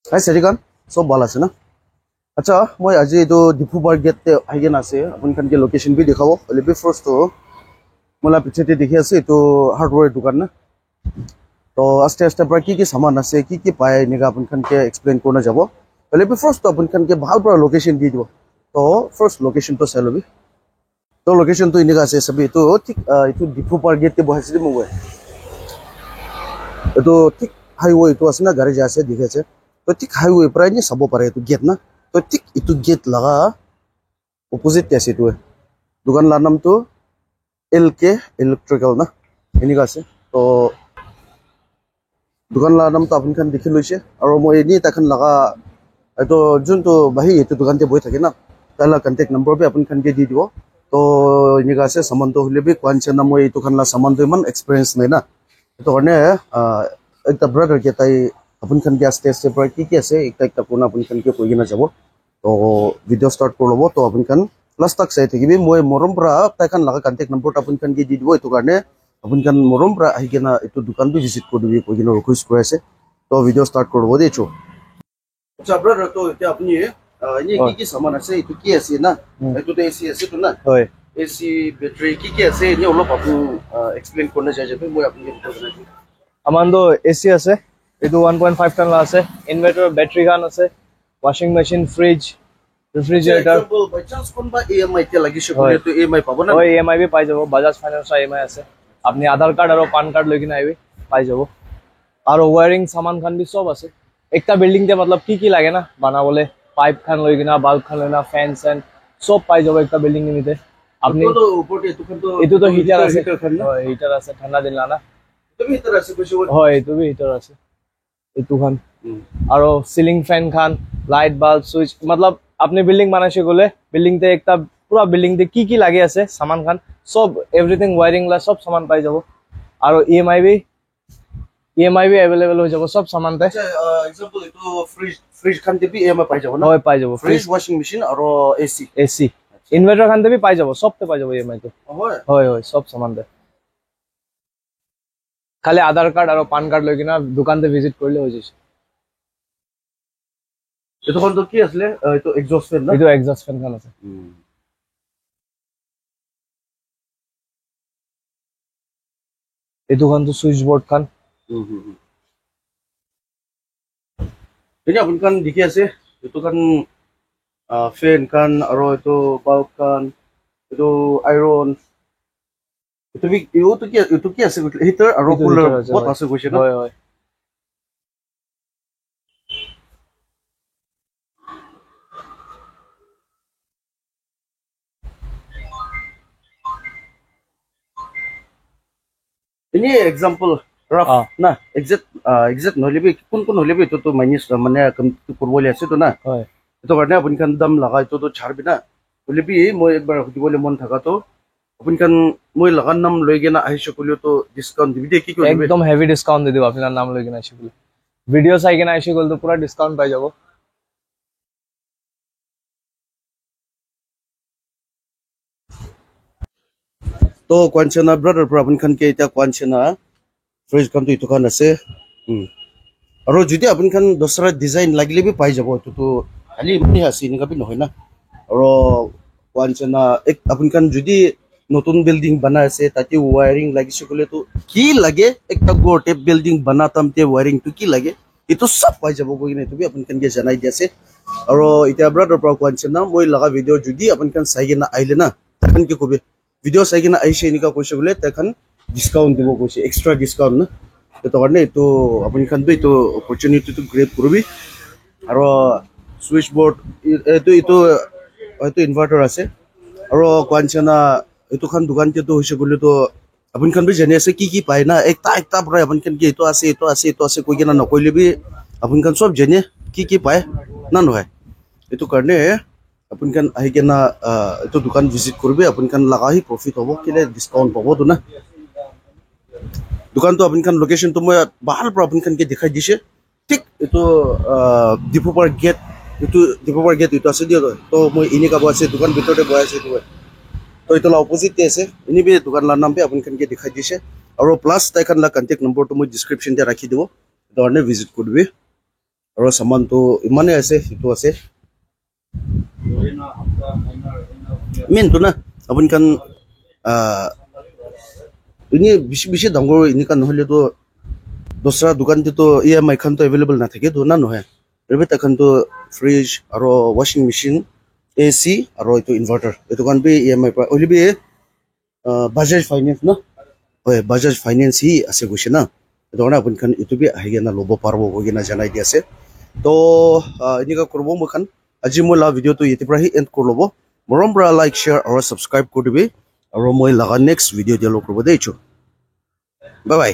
Hai Serikan, so balas na. अच्छा मैं आज ये डिफुबार गेट ते आगे ना से अपन खान के लोकेशन भी दिखाओ पहले भी फर्स्ट तो मला पीछे ते देखिए से तो हार्डवेयर दुकान ना तो आस्ते आस्ते पर की सामान आसे की पाए निगा अपन खान के एक्सप्लेन करना जाबो पहले भी फर्स्ट तो अपन खान के ভাল पर लोकेशन दी दो तो फर्स्ट लोकेशन तो सेलो भी तो लोकेशन तो इनका से सभी तो ठीक इतो डिफुबार गेट ते बहासी मो तो ठीक हाईवे तो असना गाड़ी जासे दिखे से तो ठीक हाईवे पर नहीं सबो पारे तो गेट ना तो ठीक itu gate laga opposite ase tu dukan la naam tu LK electrical na ini ka ase to dukan la naam to apun khan dekhi loise aro moi ni ta khan laga to jun to bahi etu dukan te boi thake na tala contact number be apun khan ke di dibo to ini ka ase saman to hole be kwancha na moi etu khan la saman to man experience nei na to horne ekta brother ke tai अपन खन के आस्ते आस्ते पर की ase एकटा कोना अपन खन के कोइ ना जाबो तो वीडियो स्टार्ट कर लबो तो अपन खन लास्ट तक साइ थकिबि मोय मोरम प्रा ताइ खन लागा कांटेक्ट नंबर अपन खन के दि दिबो एतो कारणे अपन खन मोरम प्रा आहि केना एतो दुकान भी विजिट कर दिबि कोइ ना रिक्वेस्ट कर आसे तो वीडियो स्टार्ट कर लबो देचो अच्छा ब्रदर तो ते अपनी ये की सामान आसे एतो की आसे ना एतो ते एसी आसे तो ना होय एसी बैटरी की आसे ने ओलो अपन एक्सप्लेन करना चाहे जब मोय अपन के আমাndo এসি আছে এটো 1.5 টন লা আছে ইনভার্টার ব্যাটারি গান আছে ওয়াশিং মেশিন ফ্রিজ রেফ্রিজারেটর বাই চান্স কোনবা ইএমআই তে লাগি সকলে তো ইএমআই পাবো না ওই ইএমআই বি পাই যাব বাজাজ ফাইন্যান্স ইএমআই আছে আপনি আধার কার্ড আর পান কার্ড লৈ কিনা আইবি পাই যাব আর ওয়্যারিং সামান খান বি সব আছে একটা বিল্ডিং তে मतलब কি লাগে না বানাবলে পাইপ খান লৈ কিনা বাল্ব খান লৈ না ফ্যান সেন সব পাই যাব একটা বিল্ডিং নিতে আপনি তো উপরে এটো তো হিটার আছে হিটার আছে ঠান্ডা দিন না তুমি হিটার আছে কইছো হয় এটো বি হিটার আছে এটো খান আর সিলিং ফ্যান খান লাইট বাল্ব সুইচ मतलब আপনি বিল্ডিং বানাইছে গলে বিল্ডিং তে একটা পুরো বিল্ডিং তে কি লাগি আছে সামান খান সব এভরিথিং ওয়্যারিং লা সব সামান পাই যাব আর ইএমআই বি अवेलेबल হৈ যাব সব সামান তে আচ্ছা एग्जांपल এটো ফ্রিজ খান তে বি ইএমআই পাই যাব না হয় পাই যাব ফ্রিজ ওয়াশিং মেশিন আর এসি ইনভার্টার খান তে বি পাই যাব সব তে পাই যাব ইএমআই তে হয় সব সামান তে খালি আধার কার্ড আর পান কার্ড লৈ কিনা দোকান তে ভিজিট করলে হৈ যাইছে এটো কোন তো কি আসলে এটো এক্সস্ট ফ্যান না এটো এক্সস্ট ফ্যান খান আছে এটো খান তো সুইচ বোর্ড খান এটা আপন খান দেখি আছে এটো খান ফ্যান খান আর এটো বাল্ব খান এটো আয়রন এটো কি আছে হিটার আর কুলার বহুত আছে কইছে না হয় ini example rough na exact নহলে বি কোন হলে বি তো মাইনাস মানে কম করবলে আছে তো না হয় তো কারণে আপনি খান দাম লাগাই তো ছাড়বি না হলে বি মই একবার দিবলে মন থাকা তো আপনি খান মই লাগার নাম লই গেনা আইছো কলিও তো ডিসকাউন্ট দিবি দে কি করবে একদম হেভি ডিসকাউন্ট দি দিব আপনার নাম লই গেনা আইছো বলে ভিডিও চাই গেনা আইছো গল তো পুরো ডিসকাউন্ট পাই যাব तो क्वांचना ब्रदर पर अपन खान के इता क्वांचना फ्रिज खान तो इतो खान আছে और যদি अपन खान दूसरा डिजाइन লাগলে भी পাই যাব তো খালি মানে আছে নিকা भी নহয় না और क्वांचना एक अपन खान যদি নতুন বিল্ডিং বানা আছে তাতে ওয়্যারিং লাগিছে কলে তো কি লাগে একটা গোটে বিল্ডিং বানাতাম তে ওয়্যারিং তো কি লাগে এটো সব পাই যাব কইনে তুমি अपन खान के জানাই দিছে और ইতা ব্রাদার पर क्वांचना মই লাগা ভিডিও যদি अपन खान চাইগে না আইলে না তখন কি কবে ভিডিও চাই কিনা আইছে নিকা কৈছে বলে তখন ডিসকাউন্ট দিব কৈছে এক্সট্রা ডিসকাউন্ট না তো কারণে তো আপনি খান তো এটো অপরচুনিটি তো গ্রেব করবি আর সুইচ বোর্ড এটো হয়তো ইনভার্টার আছে আর কোয়ানচনা এটো খান দোকান তে তো হইছে বলে তো আপনি খান বি জানি আছে কি পায় না একটা পরে আপনি খান কি এটো আছে কই কিনা নকইলে বি আপনি খান সব জানি কি পায় না নহয় এটো কারণে अपन खान आहि केना तो दुकान विजिट करबे अपन खान लगा ही प्रॉफिट होबो केले डिस्काउंट पाबो तो ना दुकान तो अपन खान लोकेशन तो मैं बाहर पर अपन खान के दिखाई दिसे ठीक तो दीपोपार गेट इतो আছে दियो तो मैं इनी का बसे दुकान ভিতরে বয় আছে तो इतो ला ऑपोजिट ते আছে इनी भी दुकान ला नाम पे अपन खान के दिखाई दिसे और प्लस ताइ खान ला कांटेक्ट नंबर तो मैं डिस्क्रिप्शन दे राखी देबो तो ने विजिट करबे আৰু সামানটো ইমানে আছে সেইটো আছে মেইন তো না আপুনি kan ini bisa dangor ini kan নহলে তো দোসরা দোকান তো EMI খান তো अवेलेबल না থাকে তো না নহয় এবে তখন তো ফ্রিজ আর ওয়াশিং মেশিন AC আর তো ইনভার্টার এটো কান বি EMI পা ওলিবি বাজাজ ফাইন্যান্স না হয় বাজাজ ফাইন্যান্স হি আছে গৈছে না এটো না আপুনি খান এটো বি আহি না লব পারবো গিনা জানাই দি আছে তো এনেকা করব মখান আজি মই লা ভিডিও তো ইতি পৰা হি এন্ড কৰলব মৰম পৰা লাইক শেয়াৰ আৰু সাবস্ক্ৰাইব কৰি দিবি আৰু মই লাগা নেক্সট ভিডিও দিয়া লগ কৰিব দেইছো বাই বাই